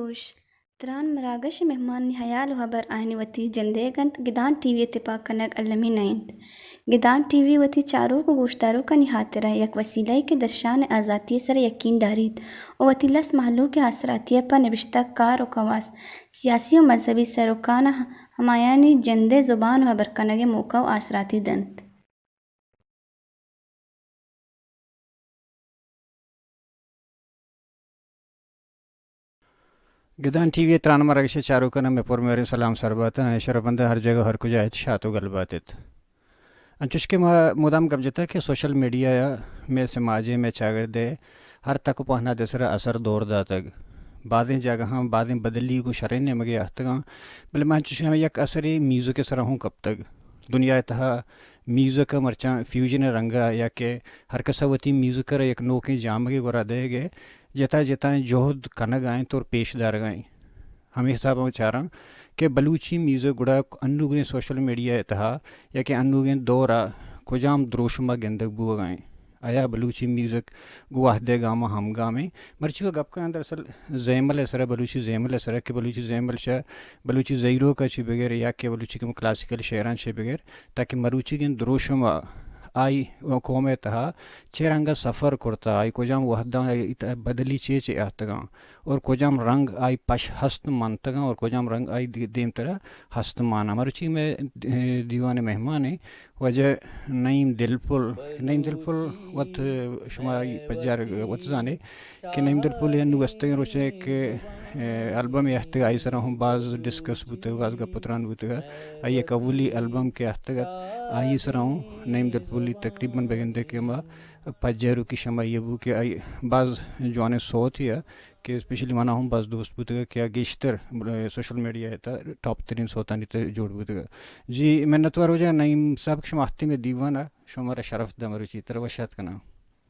گوش تران مراغش مهمان حيال وهبر آهني وتي جنديگنت گدان ٹی وی اتفاق کنگ علمی نائند گدان ٹی وی وتی چارو کو گوشتارو کا نہاترہ یک وسیلہ کے درشان آزادی سر یقین دارید او وتی لس محلوں کے اثراتی پر نوشتہ کار و خواص سیاسی و مذہبی سروکان ہمایانی جندے زبان و برکنگ موقع و اثراتی دنت گدان ٹی وی تران مرگش چارو کنم میں پر میرے سلام سربات شربندہ ہر جگہ ہر کجا شاتو گلباتت انچوش کے مدام گبجتا کہ سوشل میڈیا میں سماجی میں چاگردے ہر تک پہنا دسرا اثر دور داتگ بعضیں جگہ بعضیں بدلی کو شرین مگے احتگاں بل میں انچوش ہمیں یک اثری میوزک سر ہوں کب تک دنیا تہا میوزک مرچاں فیوجن رنگا یا کہ ہر کسوتی میوزک کر یک نوکیں جامگے گورا دے گے جتا جتا جوہد کنگ آئیں تو پیش دار گائیں ہمیں حساب میں چاہ رہا کہ بلوچی میوزک گڑا انوگیں سوشل میڈیا تہا یا کہ انوگیں دورا کجام دروشمہ گندگ بو گائیں آیا بلوچی میوزک گواہ دے گاما ہم گامیں مرچی و گپ کا اندر اصل زیمل سر بلوچی زیمل سر کہ بلوچی زیمل شاہ بلوچی زیرو کا چی بغیر یا کہ بلوچی کم کلاسیکل شعران چی بغیر تاکہ مروچی گن دروشمہ آئی قوم تہا چیرنگا سفر کرتا آئی کجام وحدہ بدلی چیچے احتگاں اور کجام رنگ آئی پش ہست منتگاں اور کجام رنگ آئی دیم طرح ہست مانا مرچی میں دیوان مہمان وجہ نعیم دل پل وقت شما پجار وقت زانے کہ نعیم دل پل نو وستگیں روچے ایک البم احتگا آئی سرا ہوں بعض ڈسکس بوتے گا بعض گپتران بوتے گا آئی ایک اولی البم کے احتگت آئی سرا ہوں نعیم دل پلی تقریباً بگندے کہ ما پجارو کی شما یہ بو کہ آئی بعض جوانے صوت ہی ہے کہ اسپیشلی مانا ہوں بعض دوست بوتے گا کیا گیشتر سوشل میڈیا ہے تا ٹاپ ترین صوتانی تا جوڑ بوتے گا جی میں نتوار ہو جائے نعیم صاحب شما ہفتے میں دیوانا شمارا شرف دمرو چی تروشات کنا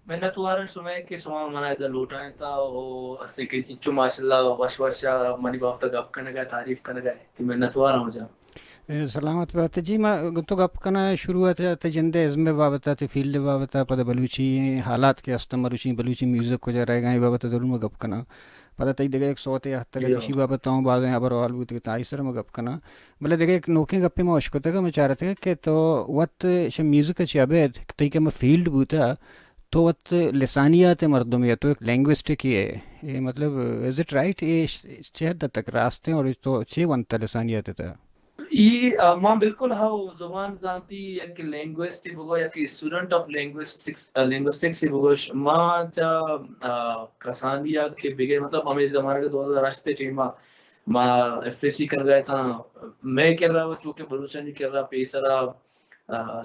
میں نتوارن سمے کہ سما منا دا لوٹائیں تا او اسے کہ انچو ماشاءاللہ وشوشا منی بابتا گپ کرنے گا تعریف کرنے گا کہ میں نتوارن ہو جا سلامت بات جی ما تو گپ کنا شروعات تجندے ازمے بابتا تے فیلڈ بابتا پتہ بلوچی حالات کے استمروچی بلوچی میوزک کو جا رہ گئے بابتا ضرور ما گپ کنا پتہ تی دیگه ایک صوت احتگا تشی بابتا ہوں بعضیں ابر وال بوتے تا ایسر ما گپ کنا بلے دیگه ایک نوکیں گپے ما اشکتا گا میں چاہ رہا تھا کہ تو وقت ش میوزک چی ابے تی کہ ما فیلڈ بوتا تو وقت لسانیات مردم یا تو ایک لینگوسٹک ہی ہے یہ مطلب از اٹ رائٹ یہ چہد تک راستے اور تو چھ ونتا لسانیات تا یہ ماں بالکل ہاؤ زبان ذاتی یا کہ لینگوسٹک بگو یا کہ اسٹوڈنٹ آف لینگوسٹکس ہی بگو ماں چا کسانیہ کے بگے مطلب ہمیں زمانے کے 2008 ٹیم ماں ایف ایس سی کر گئے تھا میں کر رہا ہوں چونکہ بلوچن نہیں کر رہا پیسرا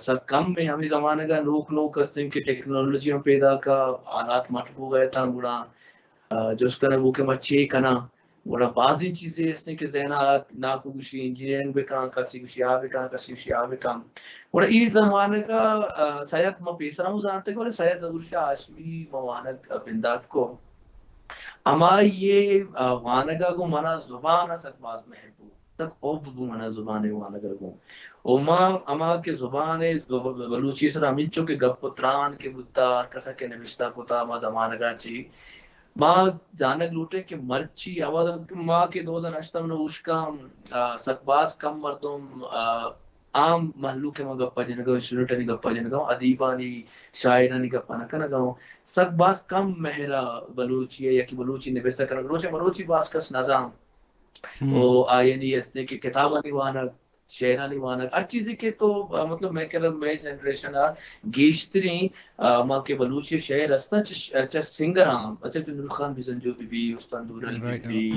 سر کم میں ہمیں زمانے کا لوگ کستے کی ٹیکنالوجی میں پیدا کا آلات مٹ ہو گئے تھا بڑا جو اس کا وہ کہ مچھے کنا بڑا بعضی چیزیں اس نے کہ ذہنات ناکو کچھ انجینئرنگ بھی کام کسی کچھ آ بھی کام کسی کچھ آ بھی کام بڑا اس زمانے کا سید میں پیسرا ہوں جانتے کہ سید ضرور شاہ عاشمی موانک بندات کو اما یہ وانگا کو منا زبان اسک باز محبوب تک اوب بو منا زبان وانگا کو اوما اما کے زبان بلوچی سر امین چو کے گپ تران کے بتا کسا کے نوشتہ کوتا ما زمانگا چی ماں جانک لوٹے کہ مرچی آواز ماں کے 2008 میں اس کا سکباز کم مردم عام محلو کے ماں گپا جنگا شنوٹنی گپا جنگا ادیبانی شاعرانی گپا نہ کنا گاؤں سکباز کم محلا بلوچی ہے یا کہ بلوچی نوشتہ کرنا بلوچی باز کس نظام او آئینی اس نے کہ کتابانی وانا شعرانی وانا ہر چیزی کے تو مطلب میں کہہ رہا میں جنریشن گیشتری ماں کے بلوچی شعر ہستا چا سنگر ہاں اچھا نور خان بزنجو بھی استاد نورل بھی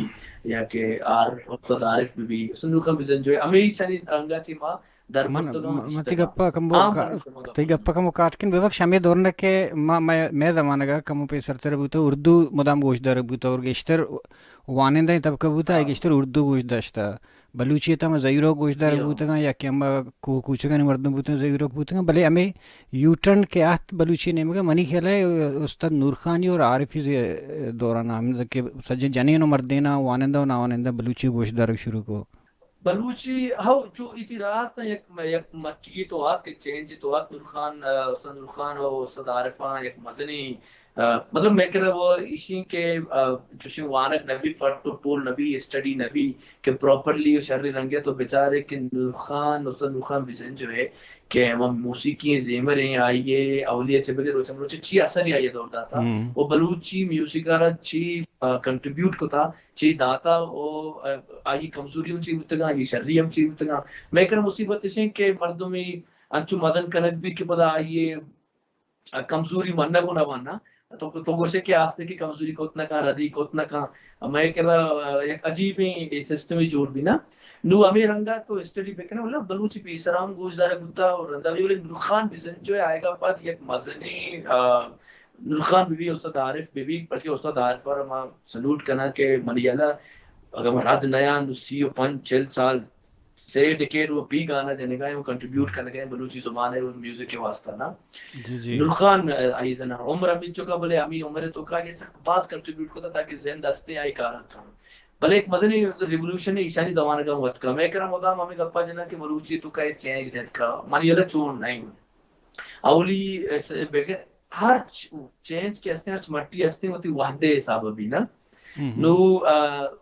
یا کہ استاد عارف بھی استاد نور خان بزنجو ہمیشہ رنگا چی ماں در تیگپا کمو کاٹکن بے وقت شمی دورنا کہ میں زمانہ کا کمو پہ سرتر بوتا اردو مدام گوشت دار بوتا اور گیشتر وانندہ تب کا بوتا ہے گیشتر اردو گوشت داشتا بلوچی تا میں زیرو گوشت دار بوتا گا یا کہ ہم کوچگا نہیں مردوں بوتا زیرو بوتا گا بلے ہمیں یوٹرن کے آت بلوچی نہیں مگا منی کھیلا ہے استاد نور خانی اور عارفی دوران ہم کہ سجن جنین و مردینہ وانندہ و ناوانندہ بلوچی گوشت دار شروع کو بلوچی ہاو جو اعتراض تھا یک مٹی تو آت کے چینج تو آت استاد نور خان و استاد عارفان یک مزنی مطلب میں کہہ رہا وہ اسی کے جو وانک نبی پڑھ پول نبی اسٹڈی نبی کہ پراپرلی شرری رنگے تو بیچارے کہ نور خان استاد نور خان بزن جو ہے کہ ہم موسیقی زیمر ہیں آئیے اولیاء چھبے روچم روچے چی اثر ہی آئیے دوڑتا تھا وہ بلوچی میوزکارا چی کنٹریبیوٹ کو تھا چی داتا وہ آئی کمزوریوں چی بتگا آئی شرریم چی بتگا میں کہہ رہا مصیبت اسے کہ مردوں میں انچو مزن کنک بھی کہ پدا آئیے کمزوری مننا کو نہ ماننا تو گوشے کے آستے کی کمزوری کو اتنا کہاں ردی کو اتنا کہاں میں کہہ رہا ایک عجیب ہی سسٹم ہی جوڑ بھی نا نو ہمیں رنگا تو اسٹڈی پہ کہنا بولا بلوچی پہ اسرام گوش دارا گتا اور رندہ بھی بولے نور خان بزن جو ہے آئے گا بعد یک مزنی نور خان بھی استاد عارف بھی پرچہ استاد عارف اور ہم سلوٹ کرنا کہ ملیالہ اگر مراد نیا نسی و 5-6 سال سے ڈکیڈ وہ بھی گانا جانے گا وہ کنٹریبیوٹ کرنے گئے بلوچی زبان ہے وہ میوزک کے واسطہ نا نور خان آئی دنا عمر امی چکا بلے امی عمر تو کہا کہ سک باز کنٹریبیوٹ کرتا تاکہ ذہن دستے آئی کارا تھا بلے ایک مدنی ریولوشن ایشانی دوانہ کا وقت کا میں کرم ہوتا ہمیں گپا جنا کہ بلوچی تو کہے چینج نیت کا مانی اللہ چون نہیں اولی بغیر ہر چینج کے ہستے ہر مٹی ہستے ہوتی وحدے حساب بھی نا نو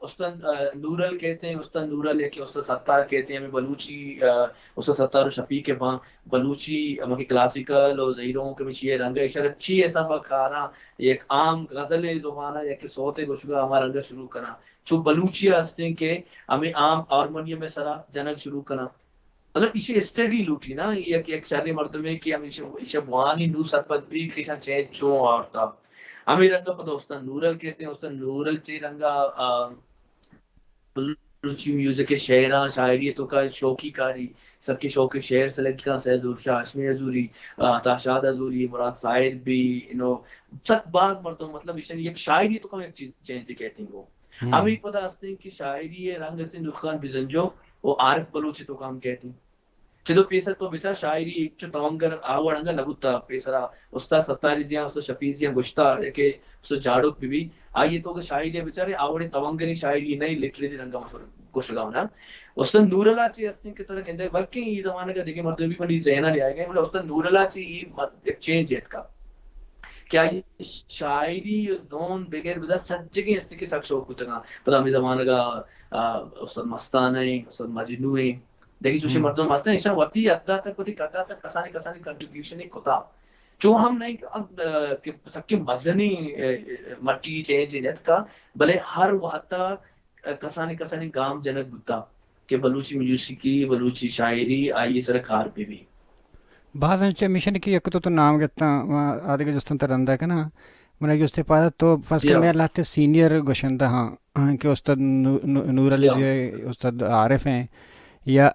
استاد نورل کہتے ہیں استاد نورل ہے کہ استاد ستار کہتے ہیں ہمیں بلوچی استاد ستار و شفیق کے وہاں بلوچی ہمیں کلاسیکل اور زہیروں کے مچھئے رنگ اشار اچھی ایسا بکھارا ایک عام غزل زبانہ یا کہ سوتے کو شکا ہمارا رنگ شروع کرنا چو بلوچی ہستے ہیں کہ ہمیں عام ہارمونیم میں سرا جنک شروع کرنا مطلب اسے اسٹڈی لوٹی نا یہ کہ ایک چارے مرد میں کہ ہم اسے بوانی نو سرپت بھی کسان چین چون آورتا ہمیں رنگا پتہ استاد نورل کہتے ہیں استاد نورل چی رنگا بلوچی میوزک کے شعرہ شاعریتوں کا شوقی کاری سب کے شوق شعر سلیکٹ کا سہزور شاہ ہاشمی حضوری تاشاد حضوری مراد صاحب بھی سک باز مردوں مطلب ایک شاعری تو کا ایک چینج کہتے ہیں وہ ہمیں پتہ ہستے ہیں کہ شاعری رنگ ہستے نور خان بزنجو وہ عارف بلوچی تو کام کہتے ہیں چلو پیسر تو بیچا شاعری ایک چو تونگر آوڑ انگا نبوتا پیسرا استاد ستاری زیاں استاد شفیع زیاں گشتا کہ استاد جاڑوک بھی آئیے تو کہ شاعری بیچارے آوڑے تونگری شاعری نہیں لٹریچر رنگا گشگاؤ نا استاد نوراللہ چی ہستیں کی طرح کہتے ہیں بلکہ یہ زمانہ کا دیکھیں مرتبی پڑی ذہنہ لے آئے گئے مطلب استاد نوراللہ چی ایک چینج ہے کا کیا یہ شاعری دون بغیر بدا سجگی ہستے کی سک شوق ہوتا گا پتہ ہمیں زمانہ کا استاد مستان ہیں استاد مجنو ہیں دیکھیں جو مردوں ماستے ہیں ایسا وقتی ادا تک وقتی کتا تک کسانی کنٹریبیوشن ایک ہوتا جو ہم نہیں کہ سکی مزنی مٹی چینج نیت کا بلے ہر وحتا کسانی گام جنک بتا کہ بلوچی میوزیکی بلوچی شاعری آئی سرکار پہ بھی بعض مشن کی یک تو نام کہتا آدھے کے جستن ترندہ کا نا منہ جستے پاتا تو فرض کر میں لاتے سینئر گوشندہ ہاں کہ استاد نور علی جی استاد عارف ہیں یا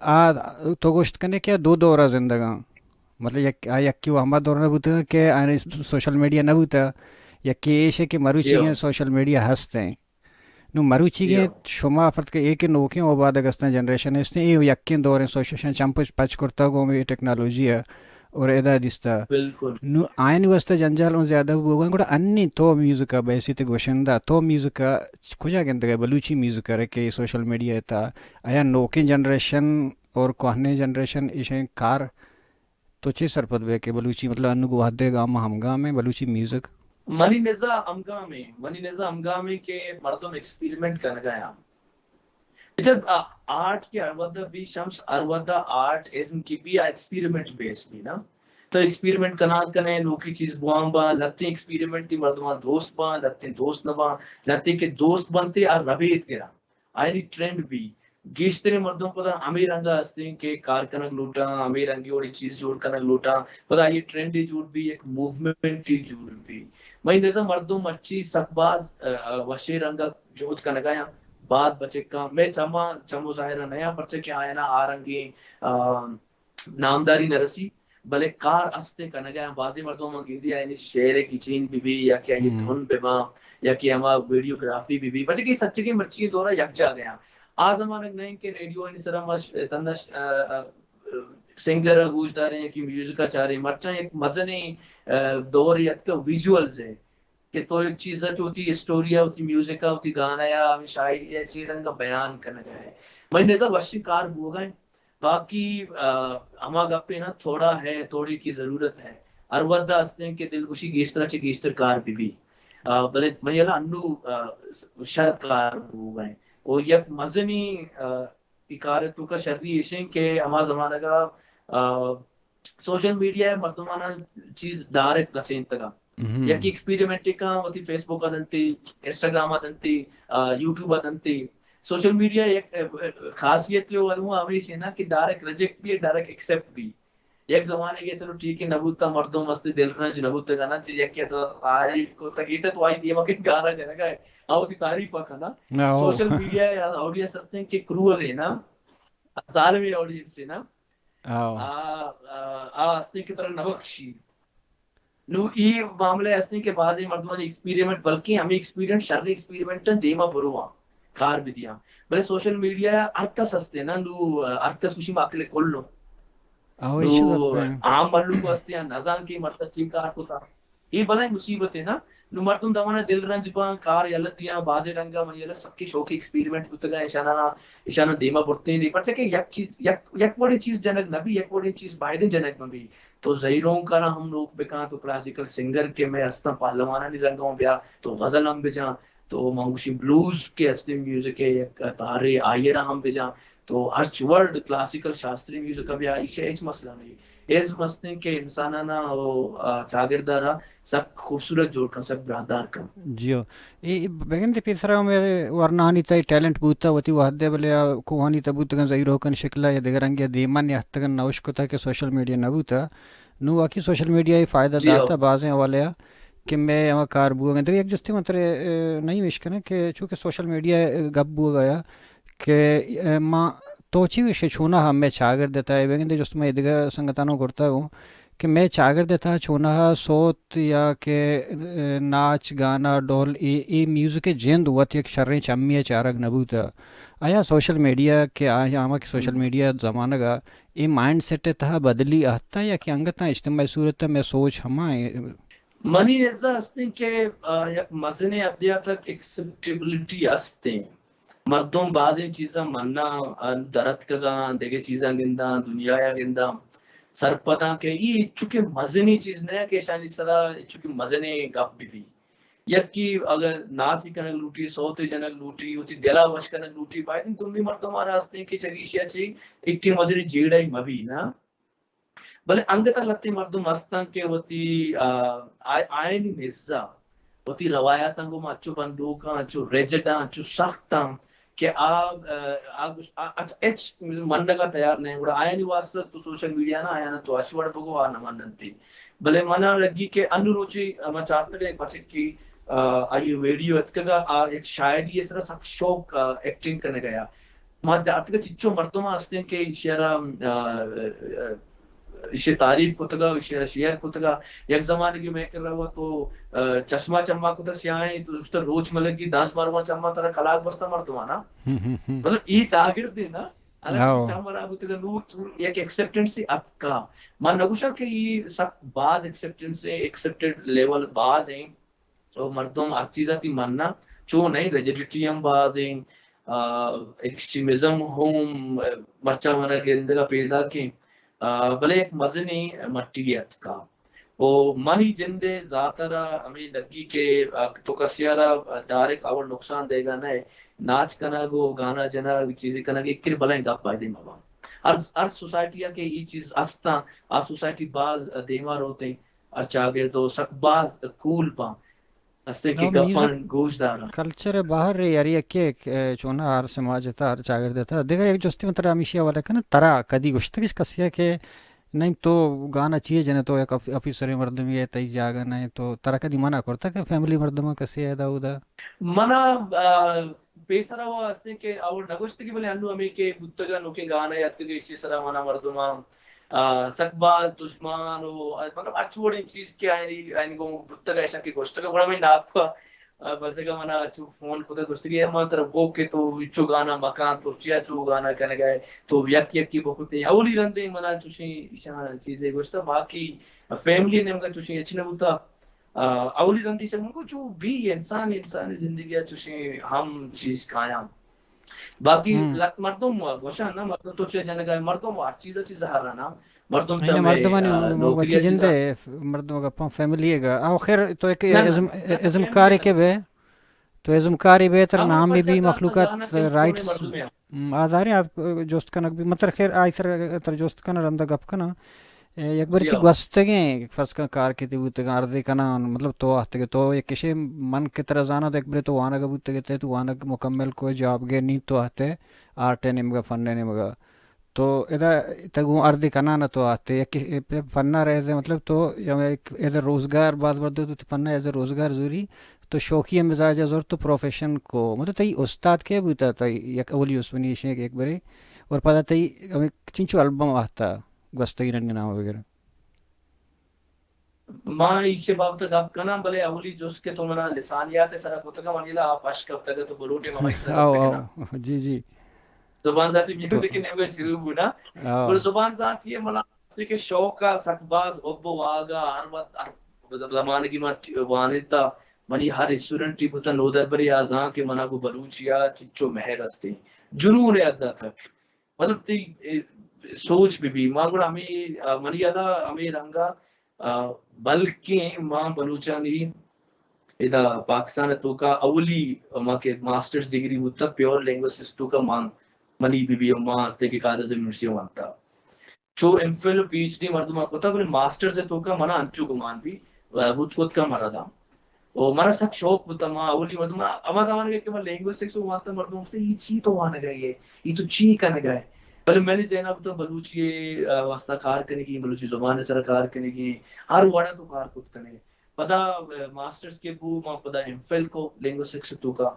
تو گوشت کرنے کیا دو دورہ زندگاں مطلب یک کی وہ ہمارا دور نہ بوتا کہ سوشل میڈیا نہ بوتا یا کہ ایشے کہ مروچی گئے سوشل میڈیا ہستے ہیں نو مروچی گئے شما فرد کے ایک نوکیں وہ بعد اگستان جنریشن ہے اس نے یہ یقین دور ہیں سوشل چمپچ پچ کرتا گو میں ٹیکنالوجی ہے اور ادا دیستا نو آئین واسطہ جنجال ان زیادہ ہوگا گوڑا انی تو میوزکا بیسی تے گوشندہ تو میوزکا کجا گندہ گئے بلوچی میوزکا رہے کہ سوشل میڈیا ہے تا آیا نوکیں جنریشن اور کوہنے جنریشن ایشیں کار تو چی سرپت بے کہ بلوچی مطلب انو گو حدے گام ہمگام میں بلوچی میوزک منی نزا امگام میں کہ مردم ایکسپیریمنٹ کرنے گیا جب آرٹ کے اروادہ بھی شمس اروادہ آرٹ ازم کی بھی ایکسپیریمنٹ بیس بھی نا تو ایکسپیریمنٹ کرنے لوکی چیز بوام با لتی ایکسپیریمنٹ تی مردمان دوست با لتی دوست نبا لتی کے دوست بنتے اور ربیت گرا آئینی ٹرینڈ بھی گیشتری مردوں پتا امیر رنگا ہستے کہ کار کنک لوٹا امیر رنگی اور چیز جوڑ کنک لوٹا پتا یہ ٹرینڈی جوڑ بھی ایک موومنٹ جوڑ بھی میں نظام مردوں مرچی سکباز وشی رنگا جوڑ کنگایا بعض بچے کا میں چمو ظاہرہ نیا پرچے کے آیا نا آرنگی نامداری نرسی بلے کار استے کنگایا بازی مردوں میں گیدی آئینی شعر کی چین بھی یا کیا یہ دھن بھی یا کہ ہما ویڈیوگرافی بھی بچے کی سچے کی مرچی دورہ یک جا گیا آج ہمارے نہیں کہ ریڈیو ان سرا مش تنش سنگر گوش دارے ہیں کہ میوزک چاہ رہے مرچا ایک مزنی دور یا کا ویژولز ہے کہ تو ایک چیز ہے جو ہوتی اسٹوری ہے ہوتی میوزک ہے ہوتی گانا یا شاعری ہے چیز رنگ کا بیان کرنا گیا ہے میں نظر وشی کار ہو گئے باقی ہما گپے نا تھوڑا ہے تھوڑی کی ضرورت ہے اروردہ ہستے ہیں کہ دل خوشی گیشترا چھ گیشتر کار بھی بلے میں یہ انو شر کار ہو گئے وہ یک مزنی اکارت کا شرطی ایشیں کہ ہما زمانہ کا سوشل میڈیا ہے مردمانہ چیز ڈائریکٹ رسین تگا یک ایکسپیریمنٹ کا ہوتی فیس بک آدنتی انسٹاگرام آدنتی یوٹیوب آدنتی سوشل میڈیا ایک خاصیت جو ہمیشہ نا کہ ڈائریکٹ ریجیکٹ بھی ہے ڈائریکٹ ایکسیپٹ بھی ایک زمانے کے چلو ٹھیک ہے نبوتا مردوں مستی دل رہنا جو نبوتا گانا چاہیے کہ تو تعریف کو تکیستے تو آئی دیما کہ گانا چاہنے کا ہے آوتی تعریف آکھانا سوشل میڈیا یا آڈینس ہستے ہیں کہ کرول ہے نا سالوی آڈینس ہے نا ہستے ہیں کہ طرح نبخشی نو یہ معاملے ہستے ہیں کہ بعضی مردمان ایکسپیریمنٹ بلکہ ہمیں ایکسپیریمنٹ شرری ایکسپیریمنٹ دیما بروان کار بھی دیا بلے سوشل میڈیا ارکس ہستے نا نو ارکس کشی ماکلے کھولو عام ملو کو ہستے ہیں نظام کی مرتب تیم کار کو تھا یہ بلا مصیبت ہے نا نو مردم دوانا دل رنج پا کار یلت دیا بازی رنگا من یلت سب کی شوکی ایکسپیریمنٹ بتگا اشانہ دیما برتے ہیں پرچہ کہ یک چیز یک بڑی چیز جنک نبی یک بڑی چیز باہدن جنک نبی تو زہیروں کا نا ہم لوگ بکا تو کلاسیکل سنگر کے میں ہستا پہلوانا نہیں رنگا ہوں بیا تو غزل ہم بجا تو مانگوشی بلوز کے ہستے میوزک کے یک تارے آئیرہ ہم بجا تو ہر ورڈ کلاسیکل شاستری میوزک کا بھی آئیش ایچ مسئلہ نہیں ایز مسئلہ کہ انسانانا چاگردارا سب خوبصورت جوڑ کر سب برادار کر جیو یہ بگن تے پیسرا میں ورنانی تے ٹیلنٹ بوتا وتی وحدے بلے کوہانی تبوتگن زیرو کن شکلا یا دگرنگ دیمان یا ہتگن نوش کو تھا کہ سوشل میڈیا نہ بوتا نو واقعی سوشل میڈیا فائدہ داتا بعضیں والے کہ میں اما کار بو گئے ایک جستے منترے نہیں وش کریں کہ چونکہ سوشل میڈیا گپ بو گیا کہ ماں توچی وشے چھونا ہم میں چاگر دیتا ہے بگن دے جست میں ادگا سنگتانوں کرتا ہوں کہ میں چاگر دیتا چھونا صوت یا کہ ناچ گانا ڈول ای میوزک جیند ہوا تھی ایک شریں چمی چارگ نبوتا آیا سوشل میڈیا کے آیا ہما کہ سوشل میڈیا زمانہ گا ای مائنڈ سیٹ تھا بدلی آتا یا کہ انگتا اجتماعی صورت میں سوچ ہما منی رضا ہستے کہ یک مزنے ابدیا تک ایکسپٹیبلٹی ہستے مردوں بعضی چیزاں مننا درد کگا دیکھے چیزاں گندہ دنیا یا گندہ سرپدا کہ یہ چونکہ مزنی چیز نہیں ہے کہ شانی سرا چونکہ مزنے گپ بھی یک کی اگر ناچی کنک لوٹی سوتے جنک لوٹی ہوتی دلا وش کنک لوٹی بائی دن تم بھی مردوں مارا ہستے ہیں کہ چگیشیا چی ایک کی مزنی جیڑا ہی مبی نا بلے انگتا لگتے مردوں مستان کہ ہوتی آئینی نزا ہوتی روایتاں کو اچھو بندوکاں اچھو ریجڈاں اچھو سختاں کہ ایچ منڈگا تیار نہیں بڑا آئینی واسطہ تو سوشل میڈیا نا آیا نا تو اشوڑ بگو آنا مننتی بلے منا لگی کہ انو روچی ما چاہتا گئے بچے کی آئی ویڈیو اتکگا ایک شاعری اس طرح سخت شوق ایکٹنگ کرنے گیا ما جاہتا گا چچو مردوں میں ہستے ہیں کہ اشیارہ اسے تعریف کو تگا اسے شیئر کو تگا یک زمانے کی میں کر رہا ہوا تو چشمہ چمہ کو تا سیاہیں تو اس تا روچ ملگی 10 12 چمہ ترہ کلاک بستا مردوں آنا مطلب یہ چاگر دینا الگ چمہ رہا ہوتے گا نوٹ یک ایکسپٹنس سے اب کا میں نگوشا کہ یہ سب بعض ایکسپٹنس سے ایکسپٹڈ لیول بعض ہیں تو مردوں ہر چیزہ تی مننا چو نہیں ریجیڈیٹی ہم بعض ہیں ایکسٹریمزم ہوں مرچہ منہ گندگا پیدا کی بلے ایک مزنی مٹیت کا وہ منی جندے ذاترا ہمیں لگی کہ تو کسیارا ڈائریکٹ اور نقصان دے گا نہیں ناچ کنا گو گانا جنا چیزیں کنا گی کر بلائیں گا پائدے مبا ہر سوسائٹیا کے یہ چیز استا آپ سوسائٹی باز دیمار ہوتے ہیں اور چاگر تو سک باز کول پا هستن که میوزک گپان گوش دارن. کلچر باهر یاری که چون هر سماج تا هر چاگرد تا دیگه یک جستی من ترا میشیا والا کنه ترا کدی گشتگیش کسیه که نہیں تو گانا چیه جنه تو یک افیسر مردمی ہے تی جاگا نہیں تو ترا کدی منع کرتا که فیملی مردم کسی ہے دا Mana pesara hastن که اور نگوشتگی بله انو ہمیں که بودتگا نوکے گانا یاد که اسی سرا منا مردمان سکباز دشمن و مطلب اچھوڑی چیز کے آئینی کو بودتگا ایسا که گوشتگا بڑا میں ناپا بس کا منا اچھو فون خدا گوشتگی ہے ماں طرف گو کے تو اچھو گانا مکان تو چیا چو گانا کہنے گئے تو یک یک کی بکتے ہیں اولی رندے منا چوشی چیزیں گوشتا باقی فیملی نے مگا چوشی اچھنے ہوتا اولی رندی سے مجھے جو بھی انسانی زندگی چوشی ہم چیز قائم باقی مردم گوشا نا مردم تو چے جانے گئے مردم ہر چیز ہر نا مردم نہیں مردمانی نوکری وتی جندے مردم کا فیملی گا او خیر تو ایک ازم کاری کے بے تو ازم کاری بہتر نام بھی مخلوقات رائٹس آزاری آپ جوست کنک بھی مطلب خیر آئی تر جوست کنا رندہ گپ کنا یک بار تی گوستگیں فرض کا کار کی تی بوتگا اردی کنا مطلب تو آتے تو یک کسی من کی طرح زانا تو ایک بار تو وانا گا بوتگے تے تو وانا مکمل کوئی جواب گے نہیں تو آتے آرٹے نمگا فننے نمگا تو ادا تگو اردی کنا نہ تو آتے یک فنہ رہے مطلب تو ایز اے روزگار بعض بردو تو فنہ ایز اے روزگار ضروری تو شوقی مزاج زور تو پروفیشن کو مطلب تی استاد کے بوتا تا یک اولی اسونی شیخ ایک بری اور پتہ تی چنچو البم آتا گوستگی رنگی نام وغیرہ ماں ایشے بابتا گپ کنا بلے اولی جوس کے تو منا لسانیات سرا کتگا منیلا آپ اشک اب تک تو بلوٹے ماں اس طرح آو جی جی زبان ذاتی میوزک نے وہ شروع ہونا اور زبان ذات یہ ملا کہ شوق کا سکباز ابو آگا ہر وقت زمانے کی وانتا منی ہر اسٹوڈنٹ ٹی بتا نو دربری آزاں کے منا کو بلوچیا چچو مہر ہستے جنون ہے ادا تک مطلب تی سوچ بھی ماں گڑا ہمیں منی ادا ہمیں رنگا بلکہ ماں بلوچانی ادا پاکستان تو کا اولی ماں کے ماسٹرز ڈگری ہوتا پیور لینگویجز تو کا ماں منی بی ماں ہستے کے کالج یونیورسٹی مانتا چو M Phil P H D مردما کو تھا ماسٹر سے تو کا منا انچو گمان بھی بہت کود کا مردا او منا سک شوق ہوتا ماں اولی مردما اما زمان کے کہ لینگویجز سے وانتا مردما سے یہ چی تو وانا گئے یہ تو چی کرنے گئے بلے میں نے زینب تو بلوچی واسطہ کار کرنے کی بلوچی زبان سر کار کرنے کی ہر وڑا تو کار کود کرنے پدا ماسٹرز کے بو ماں پدا ایم فل کو لینگویجز تو کا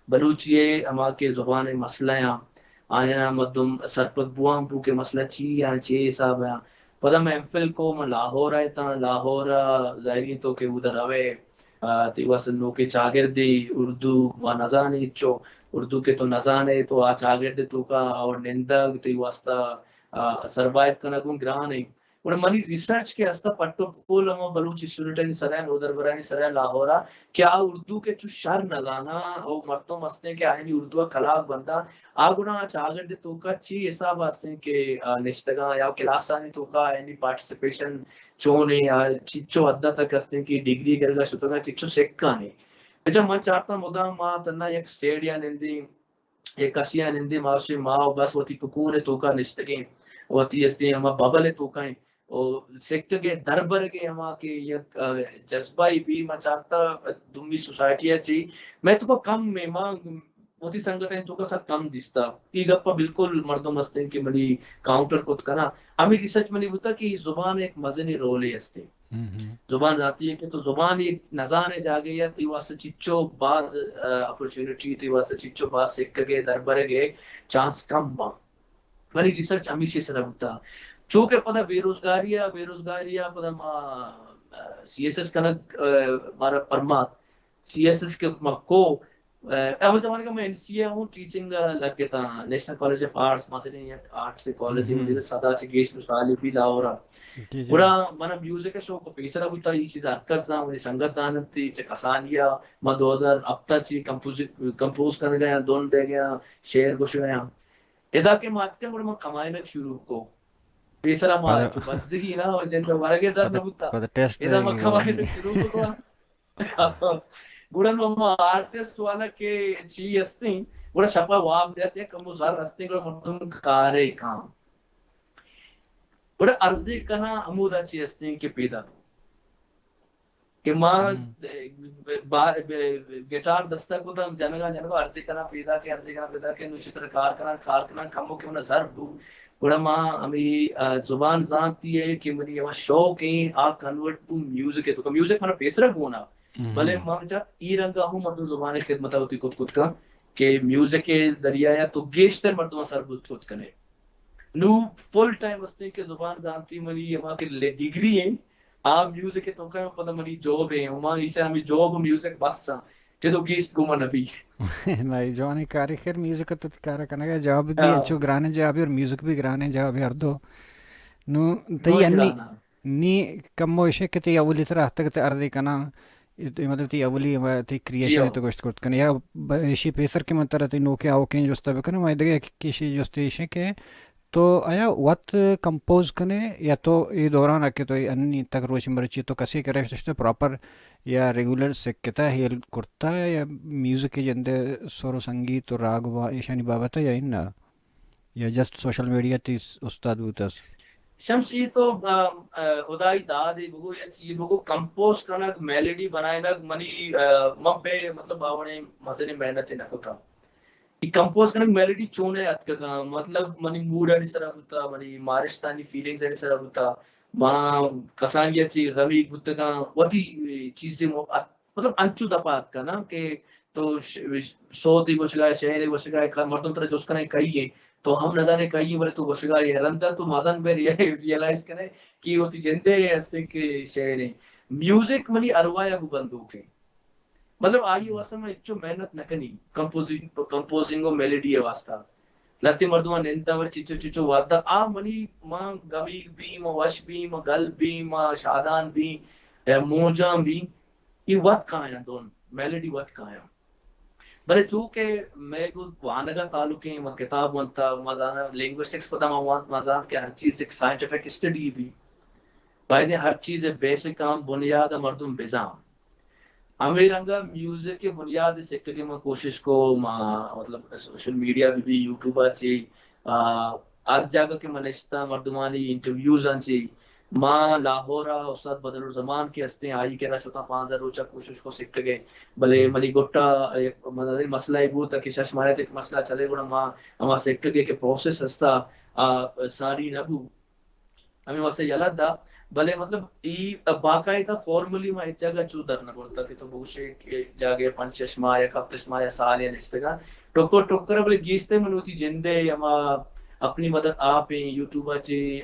بلوچی اما کے زبان مسئلہ ہیں آیا مدم سرپت بوام بو کے مسئلہ چی یا چی حساب ہے پدا میں ایم فل کو میں لاہور آئے تھا لاہور ظاہری تو کہ ادھر روے تیوا سنو کے چاگردی اردو و نزانی چو اردو کے تو نزانے تو آ چاگردی تو کا اور نندگ تیواستا سروائیو کرنا کون گرانے اور منی ریسرچ کے ہستا پٹو پول ہم بلوچی اسٹوڈنٹ سرائن ادھر برائن سرائن لاہورا کیا اردو کے چو شر نزانا او مرتوں مستے کہ آئینی اردو کلاک بندہ آگونا چاگردی تو کا چی حساب ہستے کہ نشتگاں یا کلاسانی تو کا آئینی پارٹیسپیشن چونے یا چچو حدہ تک ہستے کہ ڈگری کرگا شتگا چچو سکھا نہیں بچہ من چاہتا مدام ماں تنہ یک سیڑیا نندی یک کشیا نندی ماوشی ماں بس وطی ککون تو کا نشتگیں وطی ہستے ہما ببل تو کا اور سکھ کے دربر کے ہما کے یک جذبائی بھی میں چاہتا دمی سوسائٹی چی میں تو کم میں ماں وطی سنگتیں تو کا ساتھ کم دستا یہ گپا بالکل مردم ہستے کہ منی کاؤنٹر کت کنا ہمیں ریسرچ منی بتا کہ زبان ایک مزنی رول ہے ہستے زبان ذاتی ہے کہ تو زبان ایک نظانے جا گئی ہے تی واسطے چچو باز اپورچونٹی تی واسطے چچو باز سکھ کے دربر کے چانس کم با منی ریسرچ ہمیشہ سے رہتا چونکہ پتہ بے روزگاری پتہ سی ایس ایس کنک مارا پرمات سی ایس ایس کے مکو اول زمانے کا میں این سی اے ہوں ٹیچنگ لگ گیا تھا نیشنل کالج آف آرٹس مثلا ایک آرٹ سے کالج ہے سدا سے گیش مثالی بھی لاہورا بڑا منا میوزک کا شوق پیسرا ہوتا یہ چیز حرکت تھا میری سنگت زانت تھی چکسانیا میں 2000 اب تک چی کمپوز کرنے گیا دون دے گیا شعر گوش گیا ادا کے ماتتے ہیں میں کمائے میں شروع کو پیسرا مار تو بس زگی نا اور جن ہمارا کے ساتھ نہ ہوتا ادا میں کمائے میں شروع کو گڑا نو آرٹسٹ والا کے چی ہستے گڑا شپا واب دیتے کم زار ہستے گڑا مردم کارے کام گڑا عرضی کنا عمودہ چی ہستے کہ پیدا کہ ماں گٹار دستہ کو تو جنگا جنگا عرضی کرنا پیدا کہ نوشی طرح کار کرنا کمو کہ انہیں ضرب دو گوڑا ماں ہمیں زبان زانتی ہے کہ منی ہمیں شوق ہیں آ کنورٹ ٹو میوزک ہے تو میوزک مانا پیسرہ ہونا بھلے ماں جا ای رنگا ہوں مردم زبان خدمتہ ہوتی کت کا کہ میوزک کے ذریعہ یا تو گیشتر مردم سر بود کت کنے نو فل ٹائم وستے کے زبان زانتی منی ہمیں کہ ڈگری ہیں آپ میوزک کے تو کہ پتہ منی جاب ہے ہما اسے ہمیں جاب میوزک بس سا جدو گیست گوما نبی نہیں جوانی کاری خیر میوزک تو کارا کرنا گیا جواب بھی انچو گرانے جواب اور میوزک بھی گرانے جواب ہر دو نو تی انی نی کم موشے کہ تی اولی طرح تک تی اردی کنا مطلب تی اولی تی کریشن تو گوشت کرت کنا یا ایشی پیسر کے منتر تی نوکے آوکیں جوستا بکنا میں دگیا کشی جوستی ایشی کہ تو آیا وقت کمپوز کنے یا تو یہ دوران آکے تو انی تک روچ مرچی تو کسی کرے تو پراپر یا ریگولر سکتا ہے کرتا ہے یا میوزک کے جندے سور و سنگیت و راگ و ایشانی بابت ہے یا انہا یا جسٹ سوشل میڈیا تی استاد بوتاس شمس یہ تو ادائی داد ہے بگو یہ بگو کمپوز کنک میلڈی بنائے نک منی مبے مطلب آونے مزنے محنت نکو تھا یہ کمپوز کنک میلڈی چونے اتکا مطلب منی موڈ آنی سرا ہوتا منی مارشتانی فیلنگز آنی سرا ہوتا ماں کسانگیا چی غمی گتگا وطی چیزیں مطلب انچو دپات کا نا کہ تو صوتی گوشگائے شہری گوشگائے مردم طرح جوس کنے کئی ہے تو ہم نہ جانے کہیں بولے تو گوشگائے ہلندہ تو مازن پہ ریئلائز کرے کہ ہوتی جنتے ہیں ایسے کہ شہر ہیں میوزک منی اروایا کو بندوق ہے مطلب آئی واسطہ میں اچھو محنت نہ کنی کمپوزنگ و میلیڈی ہے واسطہ لتی مردمان ننتا ور چچو چچو وادا آ منی ماں گمی بھی ماں وش بھی ماں گل بھی ماں شادان بھی موجان بھی یہ وقت کہاں ہے دون میلیڈی وقت کہاں ہے بلے چونکہ میں کو وانگا تعلق ہیں میں کتاب وانتا مزانا لنگوسٹکس پتا وانت مزان کہ ہر چیز ایک سائنٹیفک اسٹڈی بھی باید ہر چیز بیسک کام بنیاد مردم بزام ہمیں رنگا میوزک کے بنیاد سیکٹر کی میں کوشش کو مطلب سوشل میڈیا بھی یوٹیوب آچی ہر جگہ کے منشتہ مردمانی انٹرویوز آنچی ماں لاہورا استاد بدر الزمان کے ہستے آئی کے رشتہ 5000 روچہ کوشش کو سکھ گئے بلے ملی گٹا مسئلہ ہے بوتا کہ شش ماہیت ایک مسئلہ چلے گوڑا ماں ہما سکھ گئے کہ پروسیس ہستا ساری نبو ہمیں واسے یلد دا بلے مطلب ای باقاعدہ فارملی میں ایک جگہ چو درنا پڑتا کہ تو بوشے جاگے 5-6 ماہ یا 7 ماہ یا سال یا نشتگا ٹوکر ٹوکر بلے گیستے منوتی جندے یا ماں اپنی مدد آپ ہیں یوٹیوب آچے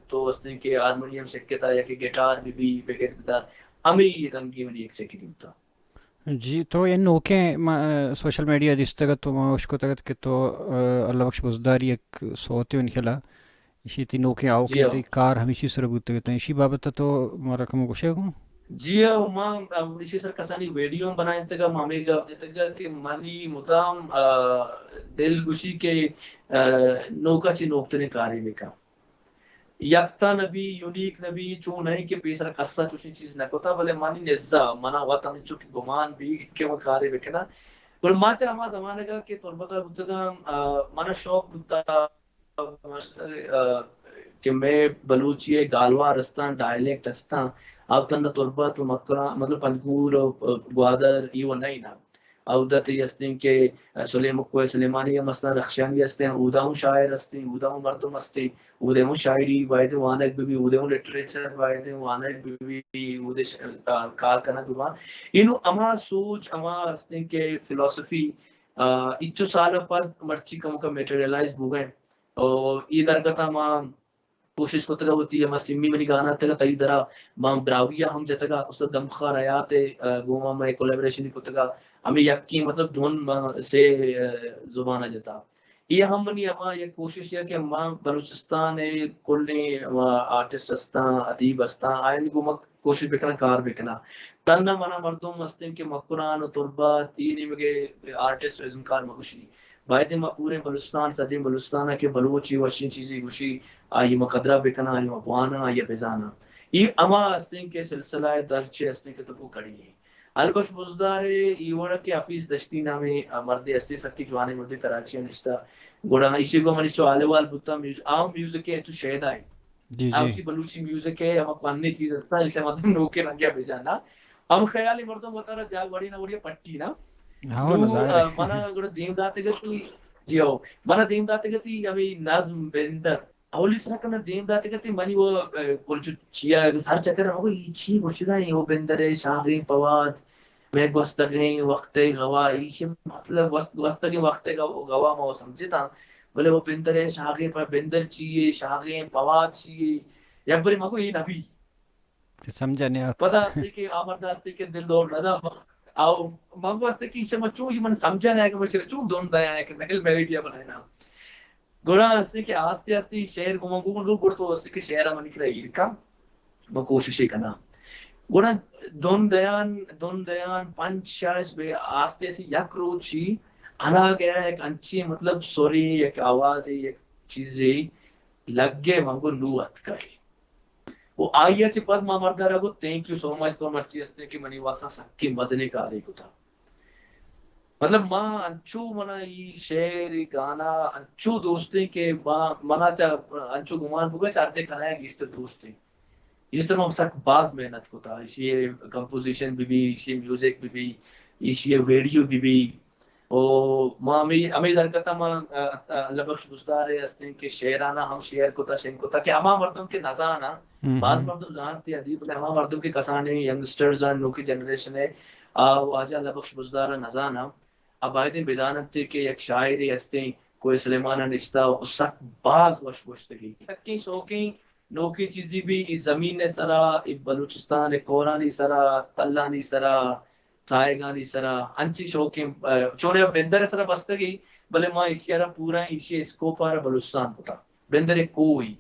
تو اس نے کہ ہارمونیم سکتا یا کہ گٹار بھی بغیر گٹار ہمیں رنگی منی ایک سیکنڈ ہوتا جی تو یہ نوکے سوشل میڈیا جس تک تو میں اس کو تک کہ تو اللہ بخش بزداری ایک سوتے ان خلا اسی تی نوکے آؤ کہ تی کار ہمیشہ سر بوتے ہیں اسی بابت تو مارا کم گوشے گوں جی ہاں ماں اسی سر کسانی ویڈیو بنائیں تگا مامی گا تگا کہ منی مدام دل گوشی کے نوکا چی نوکتنے کاری لکھا یکتا نبی یونیک نبی چون نہیں کہ پیسر قصہ چوشی چیز نہ کوتا بلے مانی نزا منا وطن چوکی گمان بھی کہ وہ کاری بکنا پر ماتے ہما زمانے کا کہ طلبتا بودتا منا شوق بودتا کہ میں بلوچی گالوا رستان ڈائلیکٹ ہستان اب تندہ طلبت و مکران مطلب پنجگور و گوادر ایو نہیں نا عودتی ہستیں کہ سلیمانی مثلا رخشانی ہستیں اودا ہوں شاعر ہستیں اودا ہوں مردم ہستیں اودا ہوں شاعری وائدے وانک بھی اودا ہوں لٹریچر وائدے وانک بھی اودا کار کرنا دوا انہوں اما سوچ اما ہستیں کہ فلسفی اچھو سال پر مرچی کم کا میٹریلائز ہو گئے اور یہ درگتا ماں کوشش کو تگا ہوتی ہے ماں سمی منی گانا تگا کئی درہ ماں براویہ ہم جتگا اس تا دمخار آیات گوما میں کولیبریشن کو تگا ہمیں یقین مطلب دھون سے زبانہ جتا یہ ہم منی اما یہ کوشش ہے کہ ماں بلوچستان کلنے آرٹسٹ ہستان ادیب ہستان آئین گوما کوشش بکنا کار بکنا تنہ منا مردم ہستن کہ مقرآن و طلبات تینی مگے آرٹسٹ ازم کار مگوشی باید ما پورے بلوچستان سجے بلوچستان کے بلوچی وشی چیزی گوشی آئی مقدرہ بکنا آئی مبوانا آئی بزانا یہ اما ہستن کے سلسلہ درچے ہستن کے تکو کڑی ہے البش بزدارے یہ وڑا کہ حفیظ دشتی نامی مردی ہستی سکی جوانے مردی کراچی نشتا گوڑا اسی کو منی چو آلے وال بوتا آم میوزک ہے تو شہد آئی جی جی اوشی بلوچی میوزک ہے ہم پاننے چیز استا اسے مطلب نوکے نگیا بجانا ہم خیالی مردم بتا جاگ بڑی نہ بڑی پٹی نا ہاں نو ظاہر ہے منا گڑ دیم داتے گتی جیو منا دیم داتے گتی ابھی نظم بندر اولی سنا کرنا دیم داتے گتی منی وہ کلچ چیا سر چکر وہ یہ چی گوشگا ہے وہ بندر ہے شاغی پواد میں گوستگیں وقت گوا یہ مطلب گوستگیں وقت گوا مو سمجھتا بولے وہ بندر ہے شاغے پر بندر چیئے شاغیں پواد چیئے یا بری مگو یہ نبی سمجھا نہیں آپ پتا ہستے کہ آمردہ ہستے کہ دل دوڑ ندا او مانگو ہستے کہ اسے مچوں یہ من سمجھا نہیں ہے کہ مجھے چون دون دایا ہے کہ محل میلیڈیا بنائینا گوڑا ہستے کہ آستے ہستے شہر کو مانگو من رو گڑتو ہستے کہ شہرہ منی کرا ایرکا وہ کوششی کنا گوڑا دون دیان پنچ شاش بے آستے سے یک روچی انا گیا ایک انچی مطلب سوری ایک آواز ہے ایک چیزیں لگے مانگو لوت کرے وہ آئیے چی پد ما مردہ رگو تھینک یو سو مچ تو مرچی ہستے کہ منی واسا سکی مزنے کا آرے کو تھا مطلب ماں انچو منا یہ شعر گانا انچو دوستے کہ منا انچو گمان بگا چارچے کھنایا گی اس طرح دوستے جس طرح ہم سک باز محنت کو تھا اسی کمپوزیشن بھی اسی میوزک بھی اسی ویڈیو بھی ماں ہمیں در کرتا ماں اللہ بخش بزدار ہے ہستے کہ شعرانہ ہم شعر کو تھا شن کو تھا کہ ہما مردم کے نزانا بعض مردم جانتے ادیب ہما مردم کے کسانے ینگسٹرز ہیں نوکی جنریشن ہے آجا اللہ بخش بزدار نزانا اب آئے دن بجانت تھے کہ ایک شاعری ہستے کوئی سلیمانہ نشتہ سک باز وش وشتگی سکی شوقیں نوکی چیزی بھی زمین سرا بلوچستان کورانی سرا تلانی سرا سائگانی سرا انچی شوقیں چونے بندر سرا بستگی بلے ماں اسی ارہ پورا اسی اسکوپ پارا بلوچستان کو تھا بندر کوئی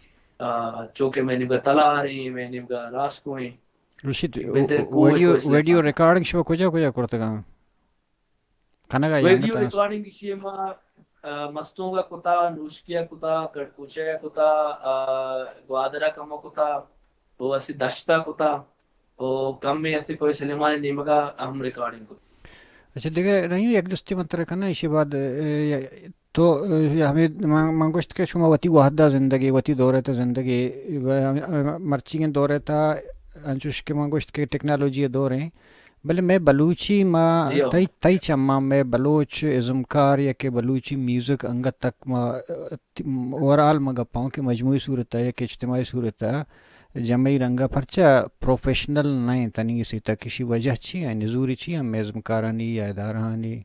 چوکے میں نے کہا تلا رہی میں نے کہا راسکویں رشید بندر کوئی ویڈیو ریکارڈنگ شو کجا کرتے گا کھانا ویڈیو ریکارڈنگ اسی ماں مستوں کا کتا نوشکیا کتا کڑکوچیا کتا گوادرہ کمو کتا وہ اسی دشتا کتا وہ کم میں ایسے کوئی سلیمان نیمگا ہم ریکارڈنگ کو اچھا دیکھے نہیں ایک دوستی مطلب کرنا اسی بعد تو ہمیں منگوشت کے شما وتی وحدہ زندگی وتی دورت زندگی مرچی کے دورے تھا انچوش کے منگوشت کے ٹیکنالوجی دور ہیں بلے میں بلوچی ما تئی چما میں بلوچ ازمکار یا کہ بلوچی میوزک انگت تک ما اوورال ما گپاؤں کہ مجموعی صورت ہے یا کہ اجتماعی صورت ہے جمعی رنگا پرچا پروفیشنل نہیں تنی اسی تک کسی وجہ چی ہے نزوری چی ہم ازمکارانی یا ادارانی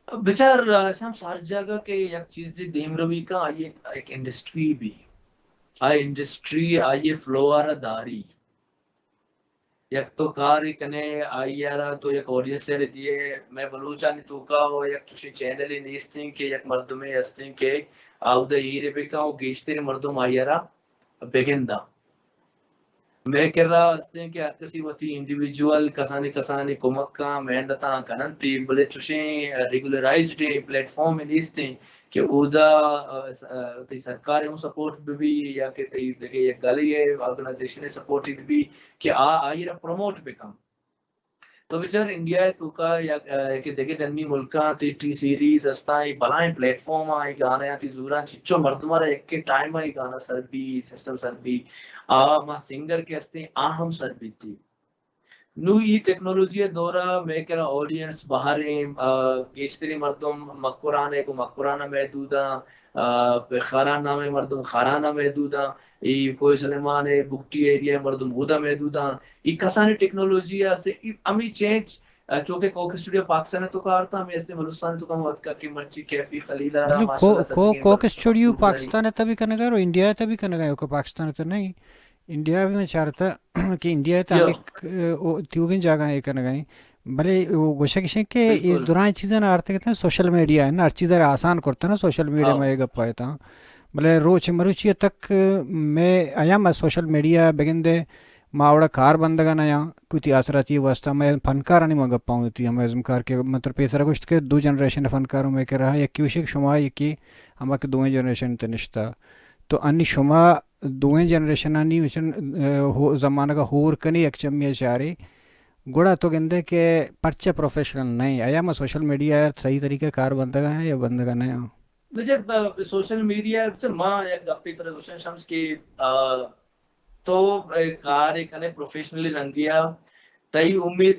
بچار شام سار جگہ کے یک چیز دی دیم روی کا آئیے ایک انڈسٹری بھی آئیے انڈسٹری آئیے فلوارہ داری یک تو کاری کنے آئی یارا تو یک آڈینس لے دیئے میں بلوچانی توکا ہو یک توشی چینلی نیستیں کہ یک مردمی ہستیں کہ آو دا ہیرے بکا ہو گیشتری مردم آئی یارا بگندہ میں کر رہا ہستیں کہ ہر کسی وطی انڈیویجول کسانی کمک کا محنتا کننتی بلے چوشیں ریگولرائزڈ پلیٹ فارم میں نیستیں کہ او دا تی سرکار ہوں سپورٹ بھی یا کہ تی دیکھے یک گلی ہے آرگنائزیشن سپورٹ بھی کہ آئی رہا پروموٹ بکم تو بچار انڈیا ہے تو کا یا کہ دیکھے دنمی ملکہ تی ٹی سیریز استائی بلائیں پلیٹ فارم آئی گانا یا تی زوران چچو مردمہ رہا ایک کے ٹائم آئی گانا سر بھی سسٹم سر بھی ماں سنگر کے ہستے آہم سر بھی تھی نو یہ ٹیکنالوجی دورہ میں کہنا آڈینس باہر ہیں گیشتری مردم مقرانے کو مقرانہ محدودہ خارانہ میں مردم خارانہ محدودہ یہ کوئی سلیمان ہے بکٹی ایریا مردم بودہ محدودہ یہ کسانی ٹیکنالوجی ہے امی چینج چونکہ کوک اسٹوڈیو پاکستان تو کار تھا ہمیں اس نے ملوستان تو کم وقت کی مرچی کیفی خلیلہ رہا مطلب کوک اسٹوڈیو پاکستان ہے تبھی کرنے گا اور انڈیا ہے تبھی کرنے گا پاکستان تو نہیں انڈیا بھی میں چاہتا کہ انڈیا ہے تو ہمیں تیوگن جاگا ہے کرنے گئے بھلے وہ گوشہ کشیں کہ یہ دوران چیزیں نہ آرتے کہتے ہیں سوشل میڈیا ہے نا ہر چیزیں آسان کرتا ہے نا سوشل میڈیا میں ایک گپ آئے تھا بھلے روچ مروچی تک میں آیا میں سوشل میڈیا بگندے ماوڑا کار بندگا نیا کوئی تیاسراتی واسطہ میں فنکار نہیں مگا پاؤں تھی ہمیں ازمکار کے مطلب پیسرا گوشت کے دو جنریشن فنکاروں میں کہہ رہا ہے یکی وشک شما یکی ہما کے دوئیں جنریشن تنشتا تو انی شما دوئیں جنریشن آنی وچن زمانہ کا ہور کنی یک چمی اشاری گوڑا تو گندے کہ پرچہ پروفیشنل نہیں آیا میں سوشل میڈیا صحیح طریقے کار بندگا ہے یا بندگا نہیں ہوں مجھے سوشل میڈیا ماں یک گپی پر گوشن شمس کی تو کار এখানে প্রফেশনালি রঙ্গিয়া তাই উম্মীদ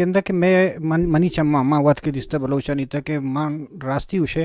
genda ke me mani chamma ma wat ke dista balocha ni ta ke man rasti ushe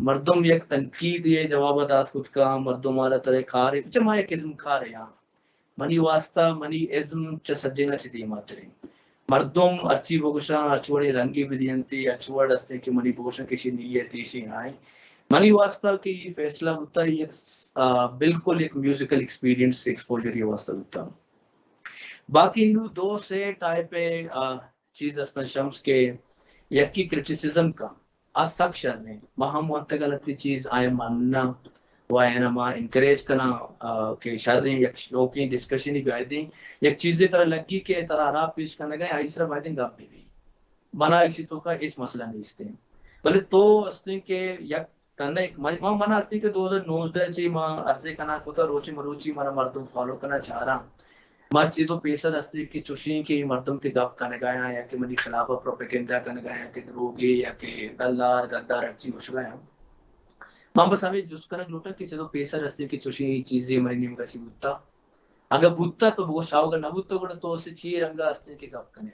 مردم یک تنقید یہ جواب داد خود کا مردم والا طرح کار جمع یک ازم کار یہاں منی واسطہ منی ازم چ سجنا چ دی ماتری مردم ارچی بگوشا ارچوڑی رنگی بدینتی ارچوڑ استے کہ منی بگوشا کسی نیتی سی آئی منی واسطہ کہ یہ فیصلہ ہوتا ہے یہ بالکل ایک میوزیکل ایکسپیرینس ایکسپوجر یہ واسطہ ہوتا. باقی انو دو سے ٹائپ چیز اسنا شمس کے یکی کرٹیسزم کا سخت شر ہے ہم وقت غلط چیز آئے ماننا وہ آئے نا انکریج کرنا کہ شر یک شوقی ڈسکشن ہی گائے دیں یک چیزیں طرح لگی کہ طرح راہ پیش کرنے گئے آئی صرف آئے دیں گا بھی منا ایک چیزوں کا اس مسئلہ نہیں اس دیں بلے تو اس دیں کہ یک تنہ ایک منا اس دیں کہ 2019 چی ماں عرضے کرنا کتا روچی مروچی منا مردم فالو کرنا چاہ رہا ماں چیزوں پیسہ دستی کی چوشیں کہ مردم کے گپ کرنے گایا یا کہ منی خلاف پروپیگنڈا کرنے گایا کہ دروگی یا کہ دلار گدار اچھی ہوش گایا ماں بس ہمیں جس کرنے لوٹا کہ چیزوں پیسہ دستی کی چوشیں چیزیں منی نیم کسی بوتا اگر بوتا تو وہ شاو اگر نہ بوتا گڑا تو اسے چی رنگا استے کے گپ کرنے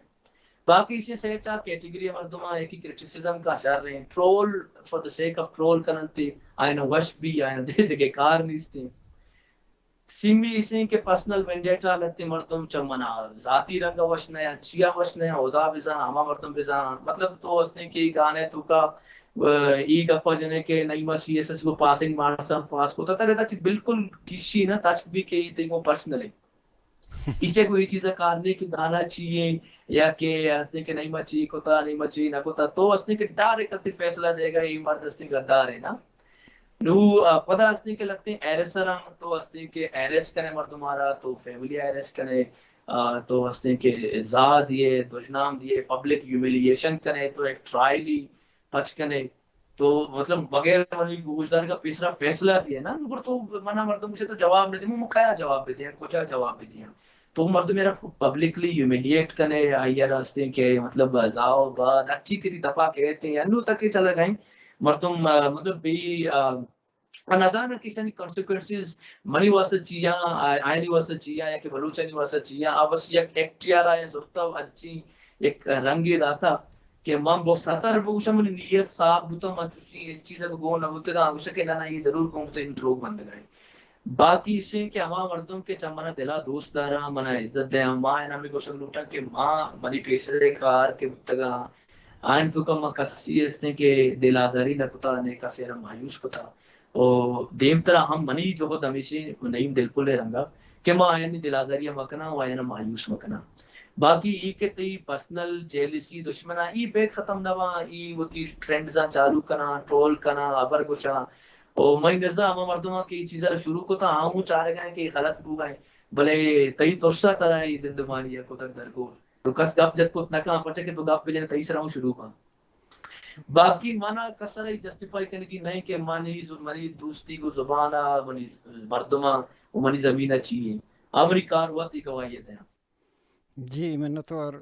باقی اسے سے چاہ کیٹیگری مردمہ ایک ہی کرٹیسزم کا اشار رہے ہیں troll for the sake of troll کرنتے آئینا وش بھی آئینا دے دے کے کار نیستے سیمی اسیں کہ پرسنل وینڈیٹا لیتے مردم چمنا ذاتی رنگا وشنا یا چیا وشنا یا عدا بزان ہما مردم بزان مطلب تو اسنے کی گانے تو کا ای گپا جنے کے نئیما سی ایس ایس کو پاسنگ مارسا پاس کو تا رہتا چی بالکل کسی نا تاچ بھی کہ یہ تیمو پرسنل ہے اسے کوئی چیزیں کارنے کی گانا چاہیے یا کہ اسنے کے نئیما چاہیے کتا نئیما چاہیے نہ کتا تو اسنے کے ڈائریکٹ اسنے فیصلہ دے گا یہ مرد اسنے گدار ہے نا نو پدا اسنے کے لگتے ہیں ایرس رہا تو اسنے کے ایرس کنے مردمارا تو فیملی ایرس کنے تو اسنے کے زا دیئے دجنام دیئے پبلک ہیوملیشن کنے تو ایک ٹرائلی پچ کنے تو مطلب بغیر منی گوشدار کا پیسرا فیصلہ دیئے نا نگر تو منا مردم سے تو جواب نہیں دی مو مکایا جواب بھی دیا کچھا جواب بھی دیا تو مرد میرا پبلکلی ہیوملیٹ کنے آئیے راستے کے مطلب زاؤ بعد اچھی کتی دفعہ کہتے ہیں انو تک ہی چلا گئیں مردم مطلب بھی نظانہ کسی نے کنسیکوینسز منی واسطہ چیاں آئینی واسطہ چیاں یا کہ بلوچانی واسطہ چیاں آبس یک ایکٹیارا یا زرطا اچھی ایک رنگی راتا کہ ماں بہت ساتر بگوشا منی نیت صاحب بوتا ماں چوشی چیزیں کو گو نہ بوتے گا آگوشا کہ نا یہ ضرور کہوں تو ان دروگ بند گئے باقی اسے کہ ہما مردم کے چاہ منا دلا دوست دارا منا عزت دیا ماں ہے نامی گوشا لوٹا کہ ماں منی پیسرے کار کے بتگا آئین تو کم کسی اس نے کہ دل آزاری نہ کتا نے کسی رہا مایوس کتا اور دیم طرح ہم منی جو خود ہمیشہ نئیم دل کو لے رنگا کہ ماں آئینی دل آزاری مکنا و آئینی مایوس مکنا باقی ای کے تی پرسنل جیلیسی دشمنا ای بے ختم نوا ای وہ تی ٹرینڈزاں چالو کنا ٹرول کنا ابر گوشا اور میں نزا ہما مردمہ کی چیزیں شروع کو تا ہوں چاہ رہے گئے کہ غلط بو گئے بلے تئی ترسا کرا ہے زندگانی یا کو تک در کو تو کس گپ جد کو اتنا کہاں پڑھے کہ تو گپ بجنے تئی سرہوں شروع کہاں باقی مانا کسر ہی جسٹیفائی کرنے کی نہیں کہ منی دوستی کو زبانہ منی مردمہ و منی زمینہ چیئے آمری کاروات ہی گوائیت ہیں جی میں نے تو اور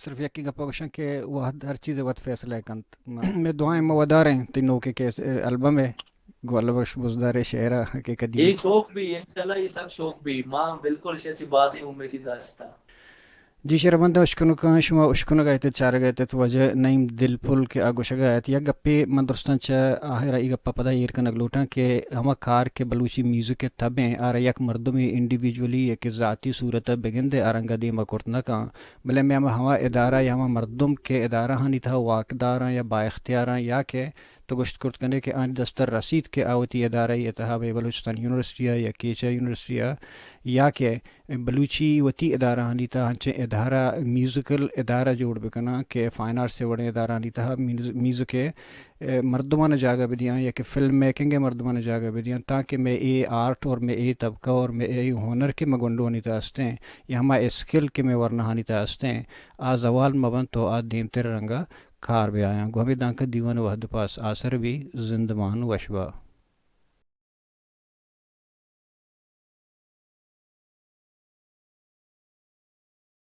صرف یکی گپا گوشن کہ وہ ہر چیز وقت فیصلہ ہے کنت میں دعائیں موادار ہیں تینوں کے البم ہے گوالہ بخش بزدار شعرہ کے قدیم یہ شوق بھی انشاءاللہ یہ سب شوق بھی ماں بالکل شیچی بازی امیدی داشتا جی شربندہ اشکنو کا شما اشکنو گئے تھے چارہ گئے تھے تو وجہ نئیم دل پھول کے آگوشہ گئے تھے یا گپے من درستان چاہ آہرہ ای گپا پدا ایر کا نگلوٹا کہ ہما کار کے بلوچی میوزک کے تبیں آرہ یک مردمی انڈیویجولی ایک ذاتی صورت بگن دے آرنگا دیما کرتنا کا بلے میں ہما ادارہ یا ہما مردم کے ادارہ ہانی تھا واقداراں یا با اختیاراں یا کہ تو گشت کرت کرنے کے آن دستر رسید کے آوتی ادارہ اتحاب بلوچستان یونیورسٹی یا کیچا یونیورسٹی یا کہ بلوچی وتی ادارہ ہانی تھا ہنچے ادارہ میوزیکل ادارہ جوڑ بکنا کہ فائن آرٹ سے وڑے ادارہ ہانی تھا میوزک مردمان جاگہ بدیاں یا کہ فلم میکنگ مردمان جاگہ بدیاں تاکہ میں اے آرٹ اور میں اے طبقہ اور میں اے ہنر کے میں گنڈو ہنی تھا ہستیں یا ہما اسکل کے میں ورنہ ہنی تھا ہستیں آ زوال مبن تو آ دیم تر رنگا کار بھی آیا گو ہمیں دانکہ دیوان وحد پاس آثر بھی زندمان وشبہ